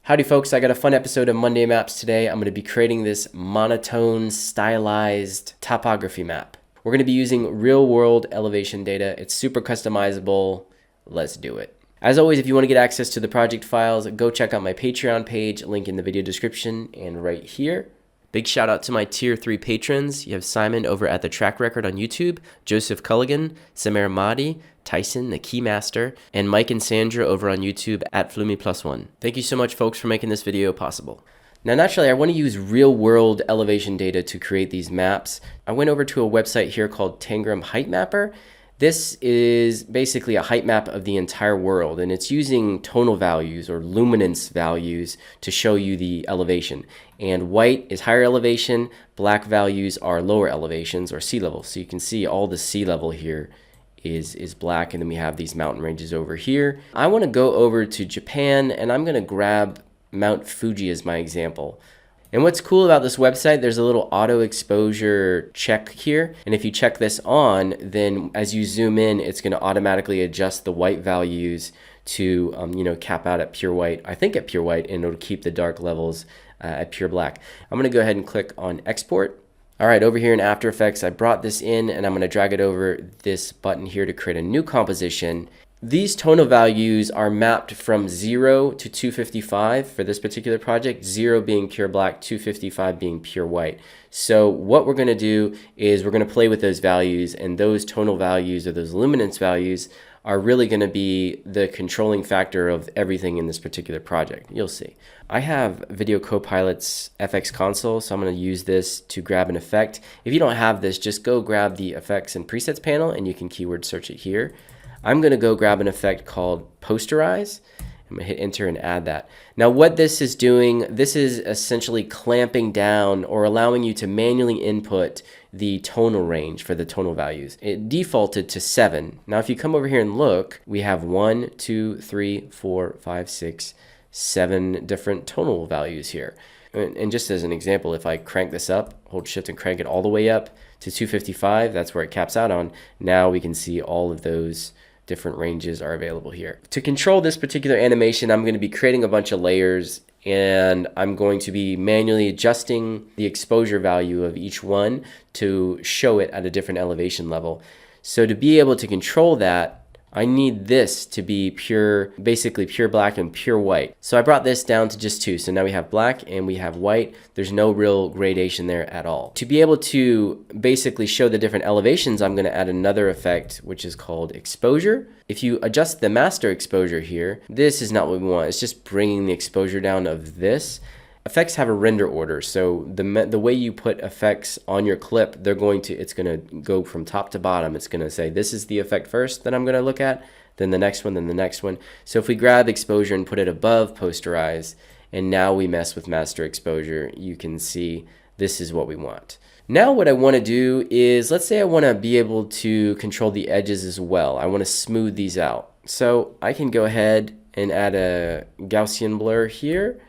Howdy folks, I got a fun episode of Monday Maps today. I'm going to be creating this monotone stylized topography map. We're going to be using real world elevation data. It's super customizable. Let's do it. As always, if you want to get access to the project files, go check out my Patreon page, link in the video description and right here. Big shout out to my tier 3 patrons. You have Simon over at the Track Record on YouTube, Joseph Culligan, Samir Mahdi, Tyson, the Keymaster, and Mike and Sandra over on YouTube at Flumi+1. Thank you so much, folks, for making this video possible. Now, naturally, I want to use real-world elevation data to create these maps. I went over to a website here called Tangram Heightmapper. This is basically a height map of the entire world, and it's using tonal values or luminance values to show you the elevation. And white is higher elevation, black values are lower elevations or sea level. So you can see all the sea level here is black, and then we have these mountain ranges over here. I want to go over to Japan, and I'm going to grab Mount Fuji as my example. And what's cool about this website, there's a little auto exposure check here. And if you check this on, then as you zoom in, it's going to automatically adjust the white values to, cap out at pure white. I think at pure white, and it'll keep the dark levels at pure black. I'm going to go ahead and click on export. All right, over here in After Effects, I brought this in and I'm going to drag it over this button here to create a new composition. These tonal values are mapped from 0 to 255 for this particular project, 0 being pure black, 255 being pure white. So what we're going to do is we're going to play with those values, and those tonal values or those luminance values are really going to be the controlling factor of everything in this particular project. You'll see. I have Video Copilot's FX console, so I'm going to use this to grab an effect. If you don't have this, just go grab the effects and presets panel and you can keyword search it here. I'm going to go grab an effect called Posterize. I'm going to hit enter and add that. Now what this is doing, this is essentially clamping down or allowing you to manually input the tonal range for the tonal values. It defaulted to 7. Now if you come over here and look, we have 1, 2, 3, 4, 5, 6, 7 different tonal values here. And just as an example, if I crank this up, hold shift and crank it all the way up to 255, that's where it caps out on. Now we can see all of those different ranges are available here. To control this particular animation, I'm going to be creating a bunch of layers, and I'm going to be manually adjusting the exposure value of each one to show it at a different elevation level. So to be able to control that, I need this to be pure, basically pure black and pure white. So I brought this down to just 2. So now we have black and we have white. There's no real gradation there at all. To be able to basically show the different elevations, I'm going to add another effect, which is called exposure. If you adjust the master exposure here, this is not what we want. It's just bringing the exposure down of this. Effects have a render order, so the way you put effects on your clip, it's going to go from top to bottom. It's going to say this is the effect first that I'm going to look at, then the next one, then the next one. So if we grab exposure and put it above posterize, and now we mess with master exposure, you can see this is what we want. Now what I want to do is, let's say I want to be able to control the edges as well. I want to smooth these out. So I can go ahead and add a Gaussian blur here.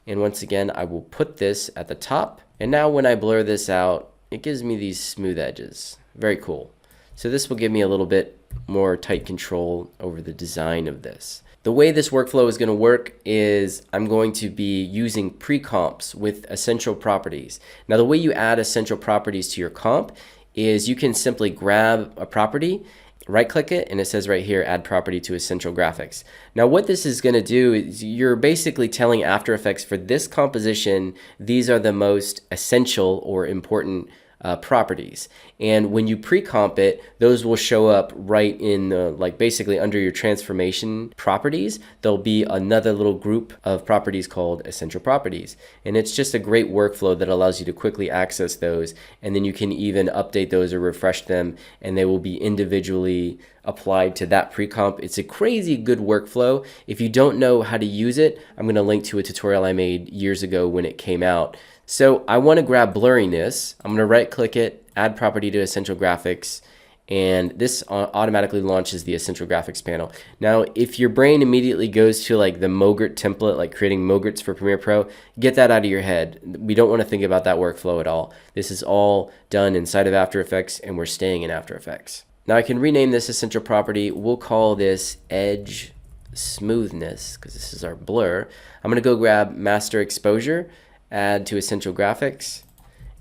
And once again, I will put this at the top. And now when I blur this out, it gives me these smooth edges. Very cool. So this will give me a little bit more tight control over the design of this. The way this workflow is going to work is I'm going to be using pre-comps with essential properties. Now the way you add essential properties to your comp is you can simply grab a property, right click it, and it says right here, add property to essential graphics. Now what this is going to do is you're basically telling After Effects for this composition, these are the most essential or important properties. And when you pre-comp it, those will show up right in the, basically under your transformation properties. There'll be another little group of properties called essential properties. And it's just a great workflow that allows you to quickly access those. And then you can even update those or refresh them, and they will be individually applied to that pre-comp. It's a crazy good workflow. If you don't know how to use it, I'm going to link to a tutorial I made years ago when it came out. So I want to grab blurriness. I'm going to right click it, add property to essential graphics, and this automatically launches the essential graphics panel. Now if your brain immediately goes to the Mogurt template, like creating Mogurts for Premiere Pro, get that out of your head. We don't want to think about that workflow at all. This is all done inside of After Effects, and we're staying in After Effects. Now I can rename this essential property. We'll call this Edge Smoothness, because this is our blur. I'm going to go grab Master Exposure, add to Essential Graphics,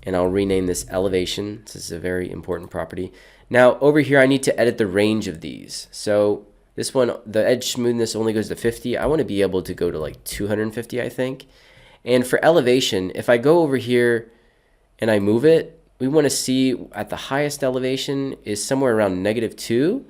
and I'll rename this Elevation. This is a very important property. Now over here I need to edit the range of these. So this one, the edge smoothness only goes to 50. I want to be able to go to like 250, I think. And for elevation, if I go over here and I move it, we want to see at the highest elevation is somewhere around -2,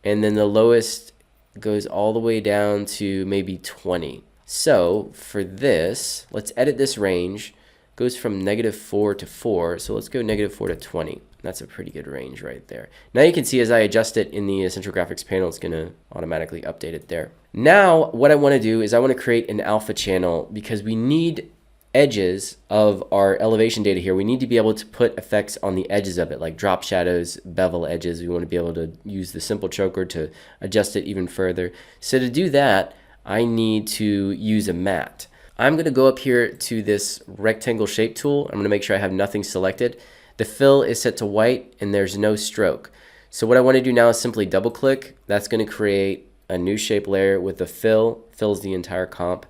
and then the lowest goes all the way down to maybe 20. So for this, let's edit this range. Goes from -4 to 4, so let's go -4 to 20. That's a pretty good range right there. Now you can see as I adjust it in the Essential Graphics panel, it's going to automatically update it there. Now what I want to do is I want to create an alpha channel, because we need edges of our elevation data here. We need to be able to put effects on the edges of it, like drop shadows, bevel edges. We want to be able to use the simple choker to adjust it even further. So to do that, I need to use a matte. I'm going to go up here to this rectangle shape tool. I'm going to make sure I have nothing selected. The fill is set to white and there's no stroke. So what I want to do now is simply double click. That's going to create a new shape layer with the fill, fills the entire comp.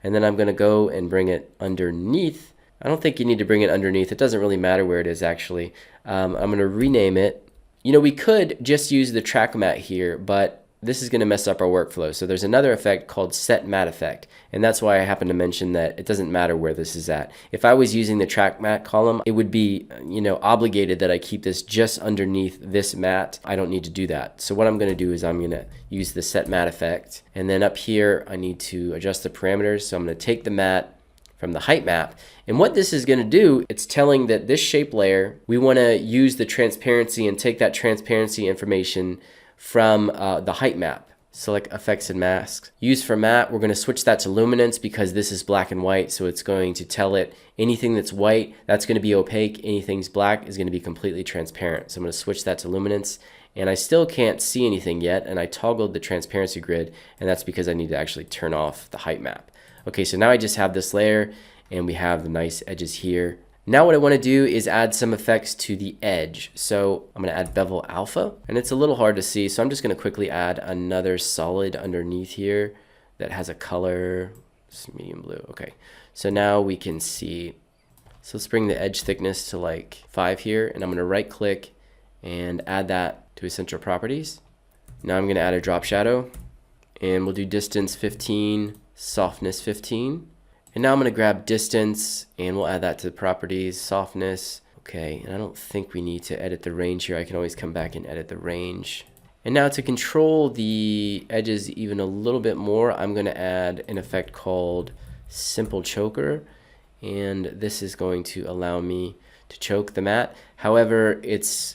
And then I'm going to go and bring it underneath. I don't think you need to bring it underneath. It doesn't really matter where it is actually. I'm going to rename it. You know, we could just use the track matte here, but this is going to mess up our workflow. So there's another effect called Set Matte Effect. And that's why I happen to mention that it doesn't matter where this is at. If I was using the track matte column, it would be, you know, obligated that I keep this just underneath this matte. I don't need to do that. So what I'm going to do is I'm going to use the Set Matte Effect. And then up here, I need to adjust the parameters. So I'm going to take the matte from the Heightmap. And what this is going to do, it's telling that this shape layer, we want to use the transparency and take that transparency information from the Heightmap. Select Effects and Masks. Use for matte, we're going to switch that to luminance because this is black and white, so it's going to tell it anything that's white, that's going to be opaque, anything's black is going to be completely transparent. So I'm going to switch that to luminance, and I still can't see anything yet, and I toggled the transparency grid, and that's because I need to actually turn off the Heightmap. Okay, so now I just have this layer, and we have the nice edges here. Now what I want to do is add some effects to the edge. So I'm going to add Bevel Alpha, and it's a little hard to see, so I'm just going to quickly add another solid underneath here that has a color, it's medium blue. Okay, so now we can see. So let's bring the edge thickness to like 5 here, and I'm going to right click and add that to Essential Properties. Now I'm going to add a drop shadow, and we'll do distance 15, softness 15. And now I'm going to grab distance and we'll add that to the properties, softness. Okay, and I don't think we need to edit the range here. I can always come back and edit the range. And now to control the edges even a little bit more, I'm going to add an effect called Simple Choker. And this is going to allow me to choke the matte. However,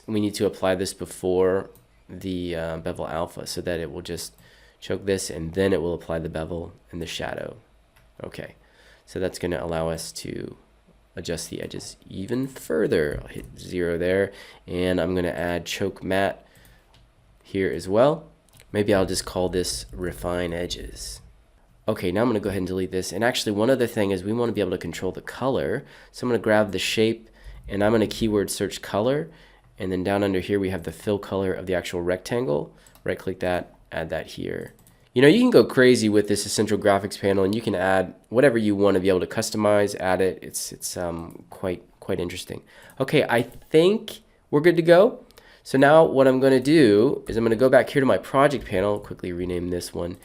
we need to apply this before the Bevel Alpha so that it will just choke this and then it will apply the bevel and the shadow. Okay. So that's going to allow us to adjust the edges even further. I'll hit 0 there, and I'm going to add Choke Matte here as well. Maybe I'll just call this Refine Edges. Okay, now I'm going to go ahead and delete this. And actually, one other thing is we want to be able to control the color. So I'm going to grab the shape, and I'm going to keyword search color. And then down under here, we have the fill color of the actual rectangle. Right-click that, add that here. You know, you can go crazy with this Essential Graphics panel, and you can add whatever you want to be able to customize, add it. It's quite interesting. Okay, I think we're good to go. So now what I'm going to do is I'm going to go back here to my project panel, quickly rename this one,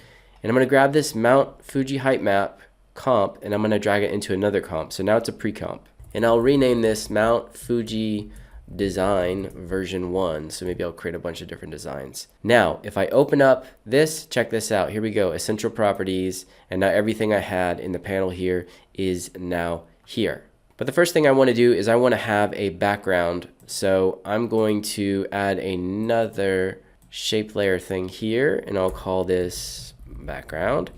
and I'm going to grab this Mount Fuji Heightmap comp, and I'm going to drag it into another comp. So now it's a pre-comp, and I'll rename this Mount Fuji Design version 1. So maybe I'll create a bunch of different designs. Now if I open up this, check this out, here we go, Essential Properties, and now everything I had in the panel here is now here. But the first thing I want to do is I want to have a background, so I'm going to add another shape layer thing here, and I'll call this background,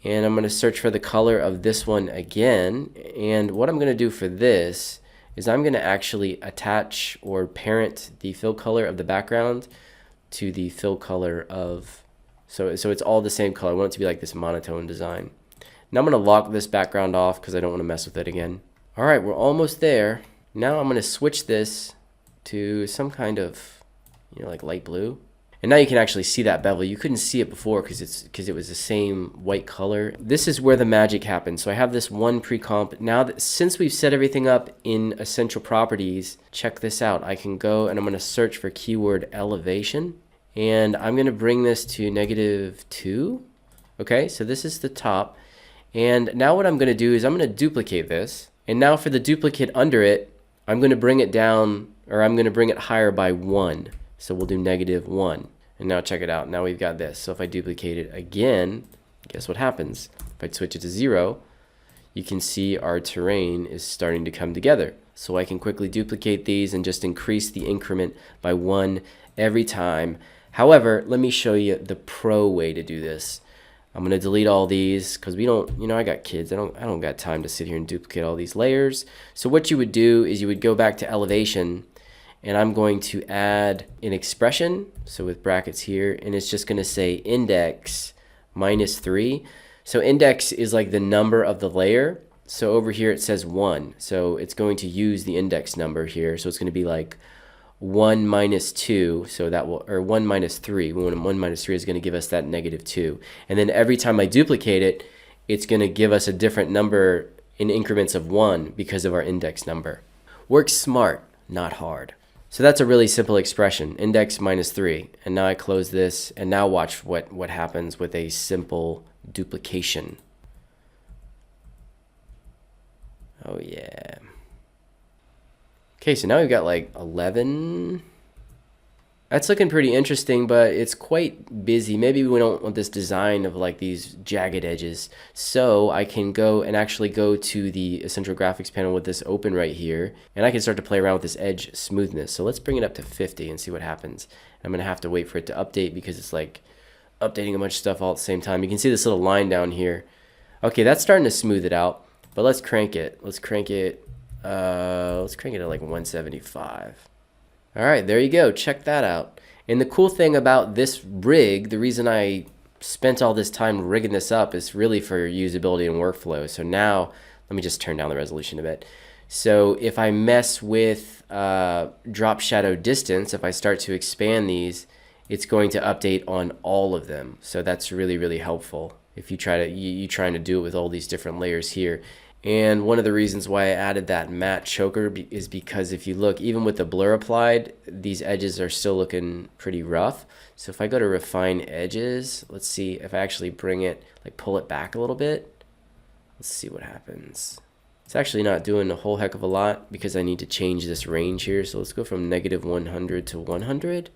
and I'm going to search for the color of this one again. And what I'm going to do for this is I'm going to actually attach or parent the fill color of the background to the fill color of, so it's all the same color. I want it to be like this monotone design. Now I'm going to lock this background off because I don't want to mess with it again. All right, we're almost there. Now I'm going to switch this to some kind of, you know, like light blue. And now you can actually see that bevel. You couldn't see it before because it was the same white color. This is where the magic happens. So I have this one pre-comp. Now that since we've set everything up in Essential Properties, check this out. I can go and I'm going to search for keyword elevation. And I'm going to bring this to -2. Okay, so this is the top. And now what I'm going to do is I'm going to duplicate this. And now for the duplicate under it, I'm going to bring it down, or I'm going to bring it higher by 1. So we'll do -1. And now check it out. Now we've got this. So if I duplicate it again, guess what happens? If I switch it to 0, you can see our terrain is starting to come together. So I can quickly duplicate these and just increase the increment by 1 every time. However, let me show you the pro way to do this. I'm going to delete all these because we don't, I got kids. I don't got time to sit here and duplicate all these layers. So what you would do is you would go back to elevation, and I'm going to add an expression, so with brackets here, and it's just going to say index -3. So index is like the number of the layer. So over here it says 1. So it's going to use the index number here. So it's going to be like 1 minus 2, so that will, or 1 minus 3. 1 minus 3 is going to give us that -2. And then every time I duplicate it, it's going to give us a different number in increments of 1 because of our index number. Work smart, not hard. So that's a really simple expression, index -3. And now I close this, and now watch what happens with a simple duplication. Oh yeah. Okay, so now we've got like 11. That's looking pretty interesting, but it's quite busy. Maybe we don't want this design of like these jagged edges. So I can go and actually go to the Essential Graphics panel with this open right here, and I can start to play around with this edge smoothness. So let's bring it up to 50 and see what happens. I'm gonna have to wait for it to update because it's like updating a bunch of stuff all at the same time. You can see this little line down here. Okay, that's starting to smooth it out, but let's crank it. Let's crank it at like 175. All right, there you go. Check that out. And the cool thing about this rig, the reason I spent all this time rigging this up is really for usability and workflow. So now, let me just turn down the resolution a bit. So if I mess with drop shadow distance, if I start to expand these, it's going to update on all of them. So that's really, really helpful if you you're trying to do it with all these different layers here. And one of the reasons why I added that matte choker is because if you look, even with the blur applied, these edges are still looking pretty rough. So if I go to refine edges, let's see if I actually bring it, like pull it back a little bit. Let's see what happens. It's actually not doing a whole heck of a lot because I need to change this range here. So let's go from -100 to 100.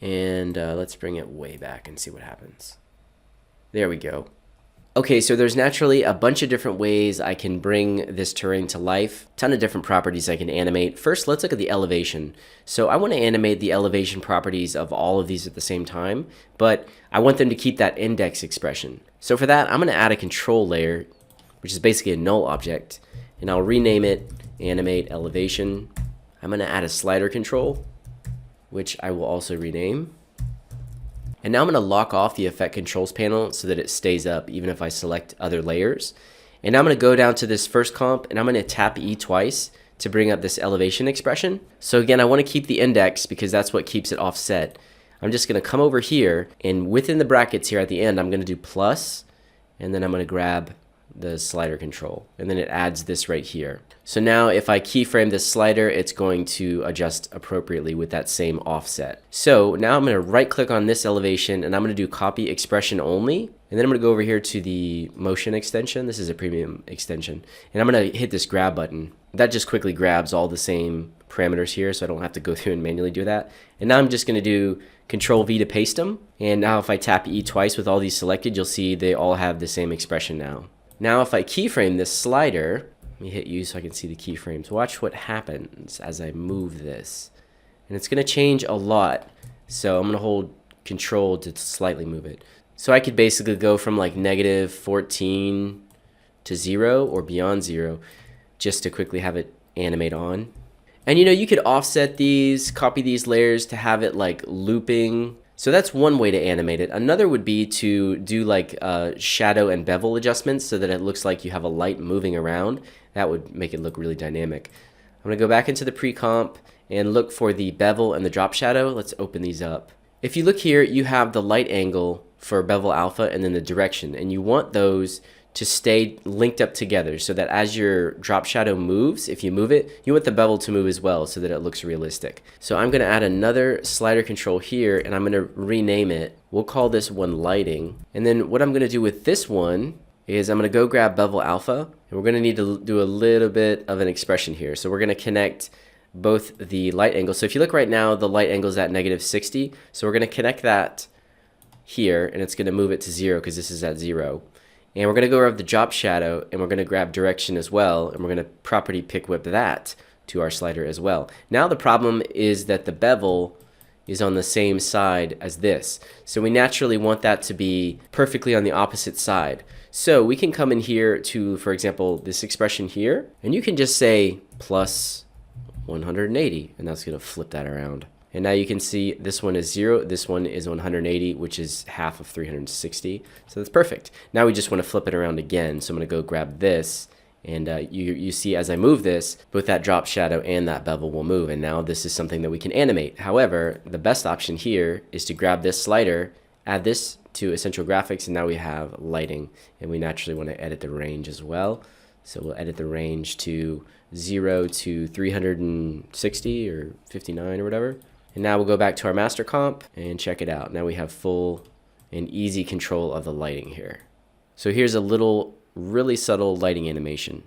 And let's bring it way back and see what happens. There we go. Okay, so there's naturally a bunch of different ways I can bring this terrain to life. Ton of different properties I can animate. First, let's look at the elevation. So I want to animate the elevation properties of all of these at the same time, but I want them to keep that index expression. So for that, I'm going to add a control layer, which is basically a null object, and I'll rename it Animate Elevation. I'm going to add a slider control, which I will also rename. And now I'm going to lock off the effect controls panel so that it stays up even if I select other layers. And now I'm going to go down to this first comp and I'm going to tap E twice to bring up this elevation expression. So again, I want to keep the index because that's what keeps it offset. I'm just going to come over here, and within the brackets here at the end, I'm going to do plus, and then I'm going to grab the slider control, and then it adds this right here. So now if I keyframe this slider, it's going to adjust appropriately with that same offset. So now I'm going to right click on this elevation, and I'm going to do copy expression only, and then I'm going to go over here to the motion extension. This is a premium extension, and I'm going to hit this grab button. That just quickly grabs all the same parameters here, so I don't have to go through and manually do that. And now I'm just going to do Control V to paste them, and now if I tap E twice with all these selected, you'll see they all have the same expression now. Now if I keyframe this slider, let me hit U so I can see the keyframes. Watch what happens as I move this. And it's going to change a lot. So I'm going to hold Control to slightly move it. So I could basically go from like -14 to 0 or beyond 0 just to quickly have it animate on. And you could offset these, copy these layers to have it like looping. So that's one way to animate it. Another would be to do like shadow and bevel adjustments so that it looks like you have a light moving around. That would make it look really dynamic. I'm going to go back into the pre-comp and look for the bevel and the drop shadow. Let's open these up. If you look here, you have the light angle for bevel alpha and then the direction, and you want those to stay linked up together so that as your drop shadow moves, if you move it, you want the bevel to move as well so that it looks realistic. So I'm going to add another slider control here, and I'm going to rename it. We'll call this one lighting. And then what I'm going to do with this one is I'm going to go grab bevel alpha, and we're going to need to do a little bit of an expression here. So we're going to connect both the light angle. So if you look right now, the light angle is at -60. So we're going to connect that here, and it's going to move it to 0 because this is at 0. And we're going to go grab the drop shadow, and we're going to grab direction as well, and we're going to property pick whip that to our slider as well. Now the problem is that the bevel is on the same side as this. So we naturally want that to be perfectly on the opposite side. So we can come in here to, for example, this expression here, and you can just say plus 180, and that's going to flip that around. And now you can see this one is 0, this one is 180, which is half of 360. So that's perfect. Now we just want to flip it around again. So I'm going to go grab this, and you see as I move this, both that drop shadow and that bevel will move. And now this is something that we can animate. However, the best option here is to grab this slider, add this to Essential Graphics, and now we have lighting. And we naturally want to edit the range as well. So we'll edit the range to 0 to 360 or 59 or whatever. And now we'll go back to our master comp and check it out. Now we have full and easy control of the lighting here. So here's a little really subtle lighting animation.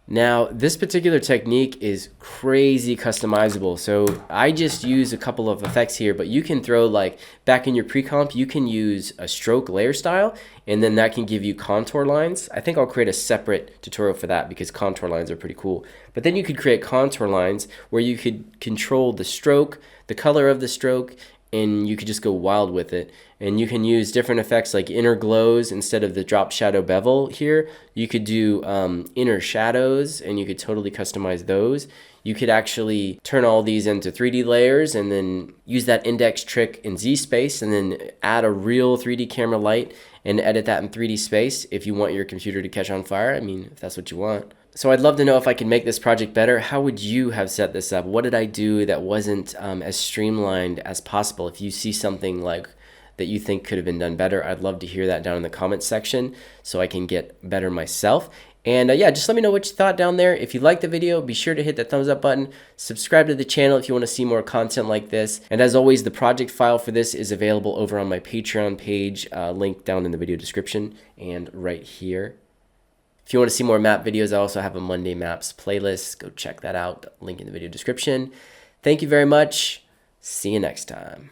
Now this particular technique is crazy customizable. So I just use a couple of effects here, but you can throw, like back in your pre-comp, you can use a stroke layer style, and then that can give you contour lines. I think I'll create a separate tutorial for that because contour lines are pretty cool. But then you could create contour lines where you could control the stroke, the color of the stroke, and you could just go wild with it. And you can use different effects like inner glows instead of the drop shadow bevel here. You could do inner shadows, and you could totally customize those. You could actually turn all these into 3D layers and then use that index trick in Z space and then add a real 3D camera light and edit that in 3D space if you want your computer to catch on fire. I mean, if that's what you want. So I'd love to know if I can make this project better. How would you have set this up? What did I do that wasn't as streamlined as possible? If you see something like that you think could have been done better, I'd love to hear that down in the comments section so I can get better myself. And yeah, just let me know what you thought down there. If you liked the video, be sure to hit the thumbs up button. Subscribe to the channel if you want to see more content like this. And as always, the project file for this is available over on my Patreon page, linked down in the video description and right here. If you want to see more map videos, I also have a Monday Maps playlist. Go check that out. Link in the video description. Thank you very much. See you next time.